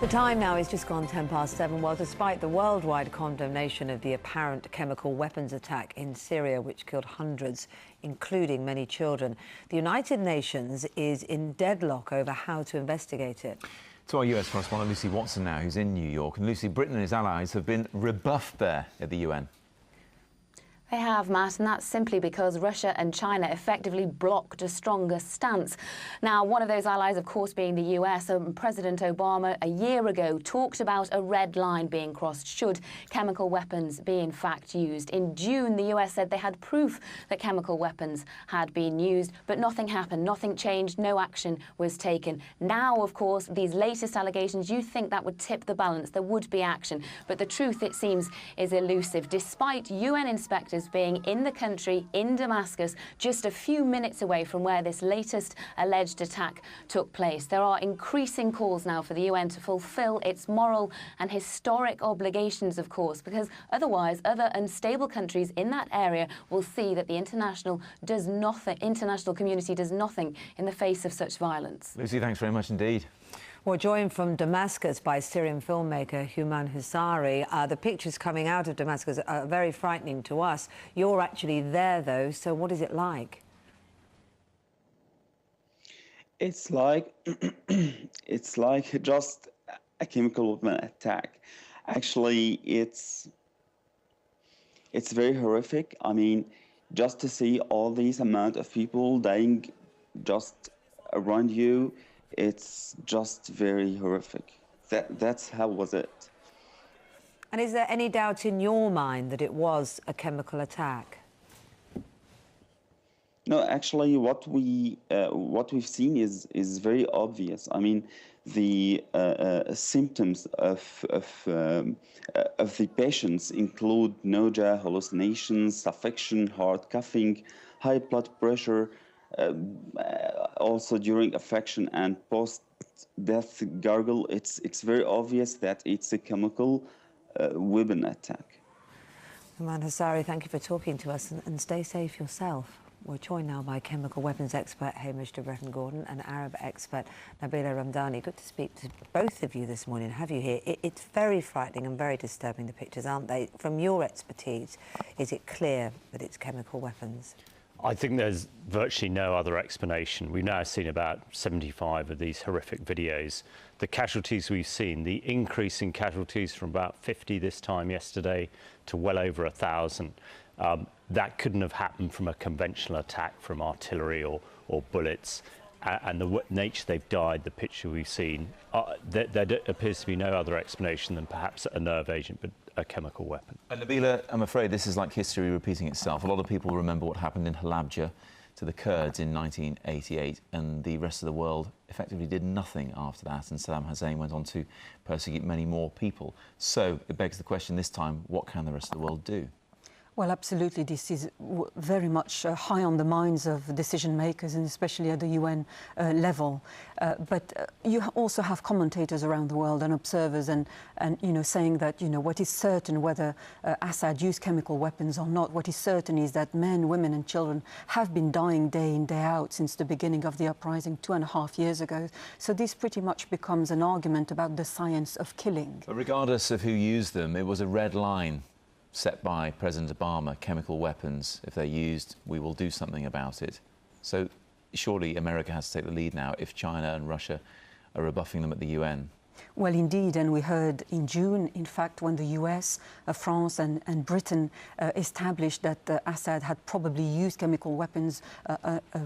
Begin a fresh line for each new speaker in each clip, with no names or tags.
The time now is just gone 7:10. Well, despite the worldwide condemnation of the apparent chemical weapons attack in Syria, which killed hundreds, including many children, the United Nations is in deadlock over how to investigate it.
To our US correspondent Lucy Watson now, who's in New York. And Lucy, Britain and its allies have been rebuffed there at the UN.
They have, Matt, and that's simply because Russia and China effectively blocked a stronger stance. Now, one of those allies, of course, being the US, President Obama a year ago talked about a red line being crossed should chemical weapons be in fact used. In June, the US said they had proof that chemical weapons had been used, but nothing happened, nothing changed, no action was taken. Now, of course, these latest allegations, you think that would tip the balance, there would be action. But the truth, it seems, is elusive. Despite UN inspectors being in the country, in Damascus, just a few minutes away from where this latest alleged attack took place. There are increasing calls now for the UN to fulfil its moral and historic obligations, of course, because otherwise other unstable countries in that area will see that the international community does nothing in the face of such violence.
Lucy, thanks very much indeed.
We're joined from Damascus by Syrian filmmaker Houman Husari. The pictures coming out of Damascus are very frightening to us. You're actually there, though, so what is it like?
It's like it's like just a chemical weapon attack. Actually, it's very horrific. I mean, just to see all these amount of people dying just around you, it's just very horrific. That's how was it.
And is there any doubt in your mind that it was a chemical attack?
No, actually, what we've seen is very obvious. I mean, the symptoms of the patients include nausea, hallucinations, suffocation, heart coughing, high blood pressure. Also during affection and post-death gargle, it's very obvious that it's a chemical weapon attack.
Houman Husari, thank you for talking to us, and stay safe yourself. We're joined now by chemical weapons expert Hamish de Bretton-Gordon and Arab expert Nabila Ramdani. Good to speak to both of you this morning, have you here? It's very frightening and very disturbing, the pictures, aren't they? From your expertise, is it clear that it's chemical weapons?
I think there's virtually no other explanation. We've now seen about 75 of these horrific videos. The casualties we've seen, the increase in casualties from about 50 this time yesterday to well over 1,000, that couldn't have happened from a conventional attack from artillery or bullets. And the nature they've died, the picture we've seen, there appears to be no other explanation than perhaps a nerve agent, but a chemical weapon.
And Nabila, I'm afraid this is like history repeating itself. A lot of people remember what happened in Halabja to the Kurds in 1988, and the rest of the world effectively did nothing after that, and Saddam Hussein went on to persecute many more people. So it begs the question this time, what can the rest of the world do?
Well, absolutely. This is very much high on the minds of decision makers, and especially at the UN level. But you also have commentators around the world and observers, and saying that what is certain, whether Assad used chemical weapons or not, what is certain is that men, women, and children have been dying day in, day out since the beginning of the uprising 2.5 years ago. So this pretty much becomes an argument about the science of killing.
But regardless of who used them, it was a red line set by President Obama. Chemical weapons, if they're used, we will do something about it. So surely America has to take the lead now if China and Russia are rebuffing them at the UN.
Well, indeed, and we heard in June, in fact, when the US, France and Britain established that Assad had probably used chemical weapons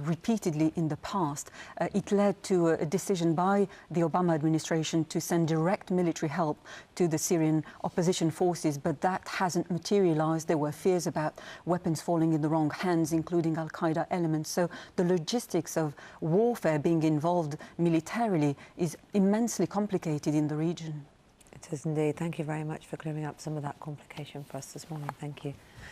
repeatedly in the past, it led to a decision by the Obama administration to send direct military help to the Syrian opposition forces, but that hasn't materialized. There were fears about weapons falling in the wrong hands, including al-Qaeda elements. So the logistics of warfare being involved militarily is immensely complicated in the region.
It is indeed. Thank you very much for clearing up some of that complication for us this morning. Thank you.